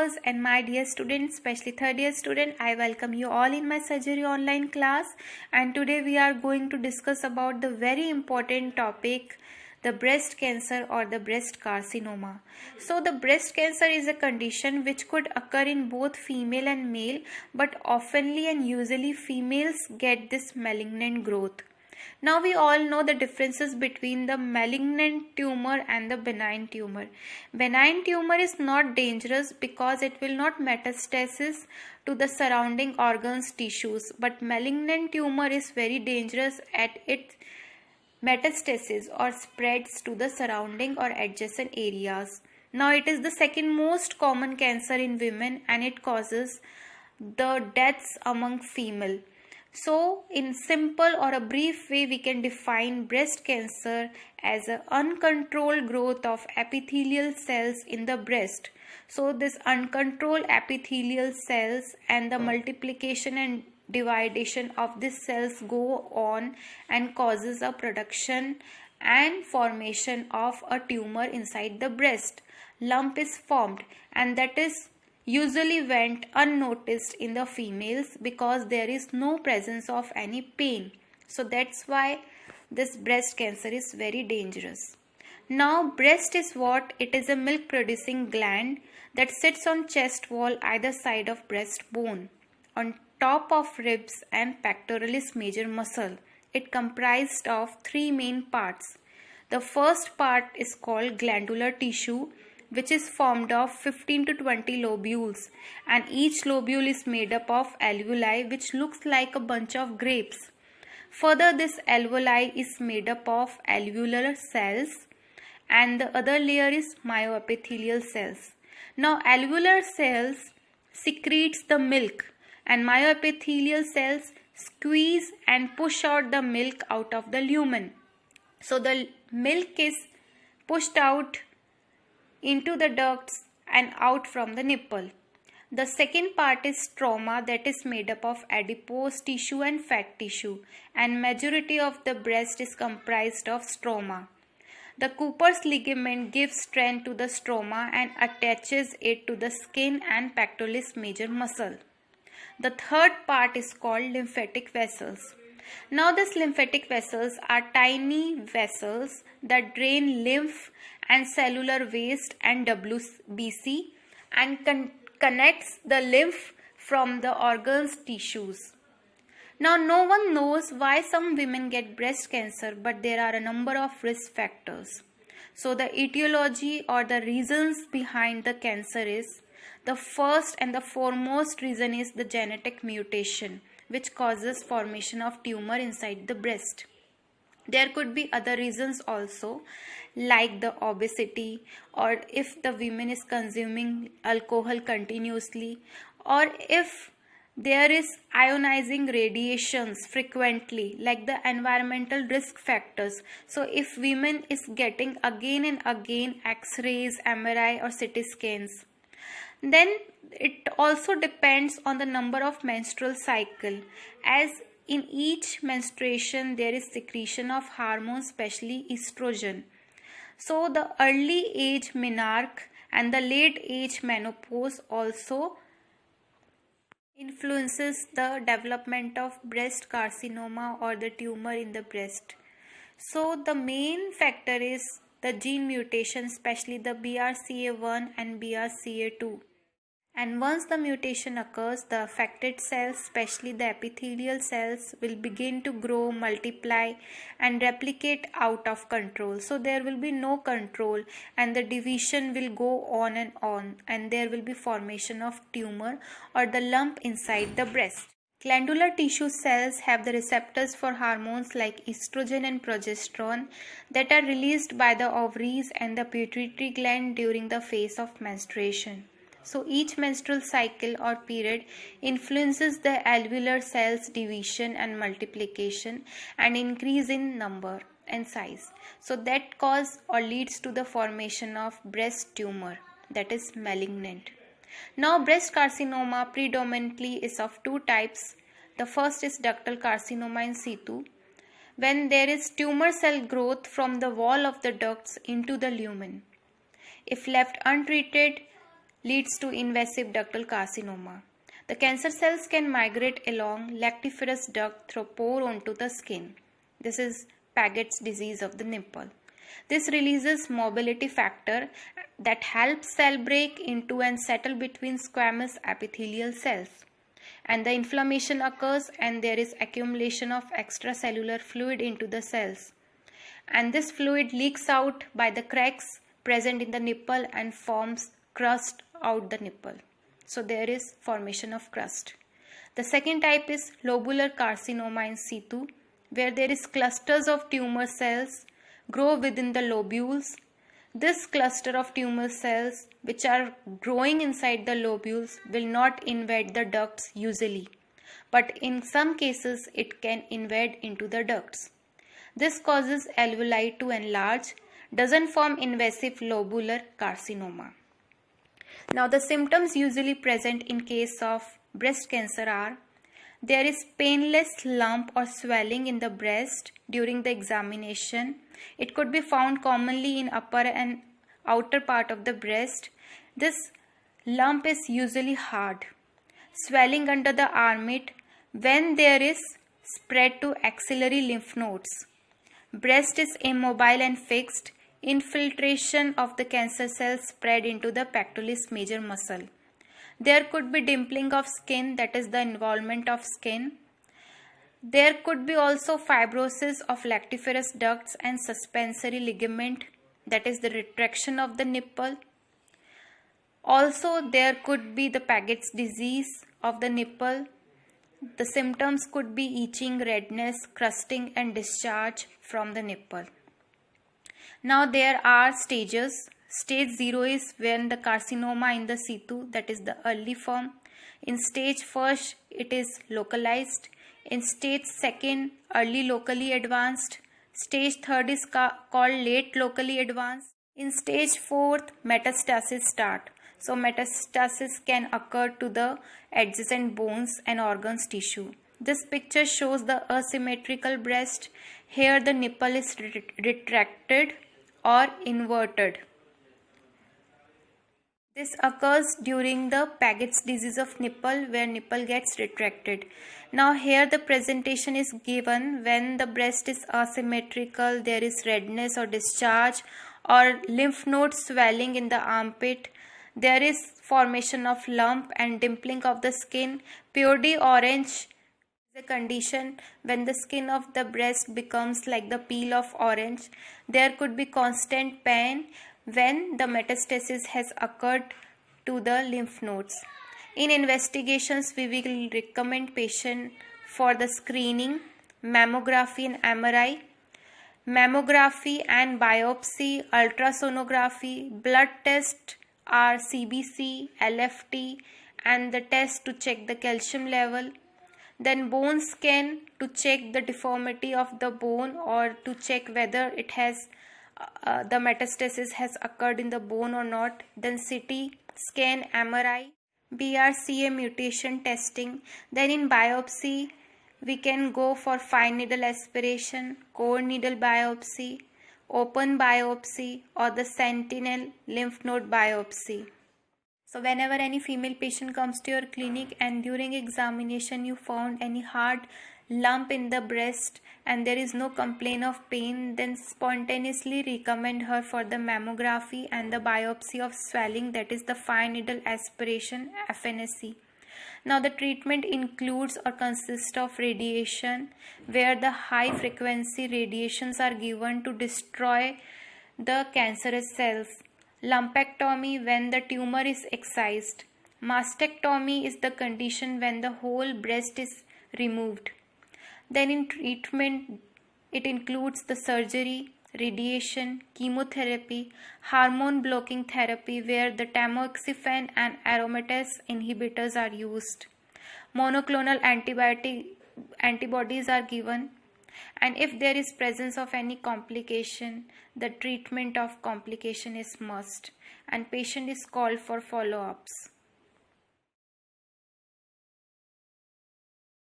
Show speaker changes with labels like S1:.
S1: listeners and my dear students, especially third year student, I welcome you all in my surgery online class. And today we are going to discuss about the very important topic, the breast cancer or the breast carcinoma. So the breast cancer is a condition which could occur in both female and male, but oftenly and usually females get this malignant growth. Now we all know the differences between the malignant tumor and the benign tumor. Benign tumor is not dangerous because it will not metastasis to the surrounding organs tissues, but malignant tumor is very dangerous at its metastasis or spreads to the surrounding or adjacent areas. Now it is the second most common cancer in women and it causes the deaths among female. So in simple or a brief way we can define breast cancer as an uncontrolled growth of epithelial cells in the breast. So this uncontrolled epithelial cells and the multiplication and dividation of these cells go on and causes a production and formation of a tumor inside the breast. Lump is formed and that is usually went unnoticed in the females because there is no presence of any pain. So that's why this breast cancer is very dangerous. Now breast is what? It is a milk producing gland that sits on chest wall either side of breastbone, on top of ribs and pectoralis major muscle. It comprised of three main parts. The first part is called glandular tissue, which is formed of 15 to 20 lobules, and each lobule is made up of alveoli which looks like a bunch of grapes. Further, this alveoli is made up of alveolar cells and the other layer is myoepithelial cells. Now alveolar cells secretes the milk and myoepithelial cells squeeze and push out the milk out of the lumen. So the milk is pushed out into the ducts and out from the nipple. The second part is stroma, that is made up of adipose tissue and fat tissue, and majority of the breast is comprised of stroma. The Cooper's ligament gives strength to the stroma and attaches it to the skin and pectoralis major muscle. The third part is called lymphatic vessels. Now these lymphatic vessels are tiny vessels that drain lymph and cellular waste and WBC and connects the lymph from the organs tissues. Now no one knows why some women get breast cancer, but there are a number of risk factors. So the etiology or the reasons behind the cancer is, the first and the foremost reason is the genetic mutation which causes formation of tumor inside the breast. There could be other reasons also, like the obesity, or if the woman is consuming alcohol continuously, or if there is ionizing radiations frequently, like the environmental risk factors. So if women is getting again and again X-rays, MRI or CT scans, then it also depends on the number of menstrual cycle, as in each menstruation there is secretion of hormones, especially estrogen. So the early age menarche and the late age menopause also influences the development of breast carcinoma or the tumor in the breast. So the main factor is the gene mutation, especially the BRCA1 and BRCA2. And once the mutation occurs, the affected cells, especially the epithelial cells, will begin to grow, multiply and replicate out of control. So there will be no control and the division will go on and there will be formation of tumor or the lump inside the breast. Glandular tissue cells have the receptors for hormones like estrogen and progesterone that are released by the ovaries and the pituitary gland during the phase of menstruation. So each menstrual cycle or period influences the alveolar cells division and multiplication and increase in number and size. So that cause or leads to the formation of breast tumor, that is malignant. Now breast carcinoma predominantly is of two types. The first is ductal carcinoma in situ, when there is tumor cell growth from the wall of the ducts into the lumen. If left untreated, leads to invasive ductal carcinoma. The cancer cells can migrate along lactiferous duct through pore onto the skin. This is Paget's disease of the nipple. This releases mobility factor that helps cell break into and settle between squamous epithelial cells. And the inflammation occurs and there is accumulation of extracellular fluid into the cells. And this fluid leaks out by the cracks present in the nipple and forms crust out the nipple. So there is formation of crust. The second type is lobular carcinoma in situ, where there is clusters of tumor cells grow within the lobules. This cluster of tumor cells which are growing inside the lobules will not invade the ducts usually, but in some cases it can invade into the ducts. This causes alveoli to enlarge, doesn't form invasive lobular carcinoma. Now the symptoms usually present in case of breast cancer are: there is painless lump or swelling in the breast during the examination. It could be found commonly in upper and outer part of the breast. This lump is usually hard. Swelling under the armpit when there is spread to axillary lymph nodes. Breast is immobile and fixed. Infiltration of the cancer cells spread into the pectoralis major muscle. There could be dimpling of skin, that is the involvement of skin. There could be also fibrosis of lactiferous ducts and suspensory ligament, that is the retraction of the nipple. Also there could be the Paget's disease of the nipple. The symptoms could be itching, redness, crusting and discharge from the nipple. Now there are stages. Stage 0 is when the carcinoma in the situ, that is the early form. In stage 1st it is localized. In stage 2nd early locally advanced. Stage 3rd is called late locally advanced. In stage 4th metastasis start. So metastasis can occur to the adjacent bones and organs tissue. This picture shows the asymmetrical breast. Here the nipple is retracted or inverted. This occurs during the Paget's disease of nipple, where nipple gets retracted. Now here the presentation is given when the breast is asymmetrical, there is redness or discharge or lymph node swelling in the armpit. There is formation of lump and dimpling of the skin. Purely orange is a condition when the skin of the breast becomes like the peel of orange. There could be constant pain when the metastasis has occurred to the lymph nodes. In investigations, we will recommend patient for the screening, mammography and MRI. Mammography and biopsy, ultrasonography, blood test are CBC, LFT and the test to check the calcium level. Then bone scan to check the deformity of the bone or to check whether it has the metastasis has occurred in the bone or not. Then CT scan, MRI, BRCA mutation testing. Then in biopsy we can go for fine needle aspiration, core needle biopsy, open biopsy or the sentinel lymph node biopsy. So whenever any female patient comes to your clinic and during examination you found any hard lump in the breast and there is no complaint of pain, then spontaneously recommend her for the mammography and the biopsy of swelling, that is the fine needle aspiration, FNAC. Now the treatment includes or consists of radiation, where the high frequency radiations are given to destroy the cancerous cells. Lumpectomy when the tumor is excised. Mastectomy is the condition when the whole breast is removed. Then in treatment it includes the surgery, radiation, chemotherapy, hormone blocking therapy where the tamoxifen and aromatase inhibitors are used. Monoclonal antibodies are given, and if there is presence of any complication, the treatment of complication is must and patient is called for follow-ups.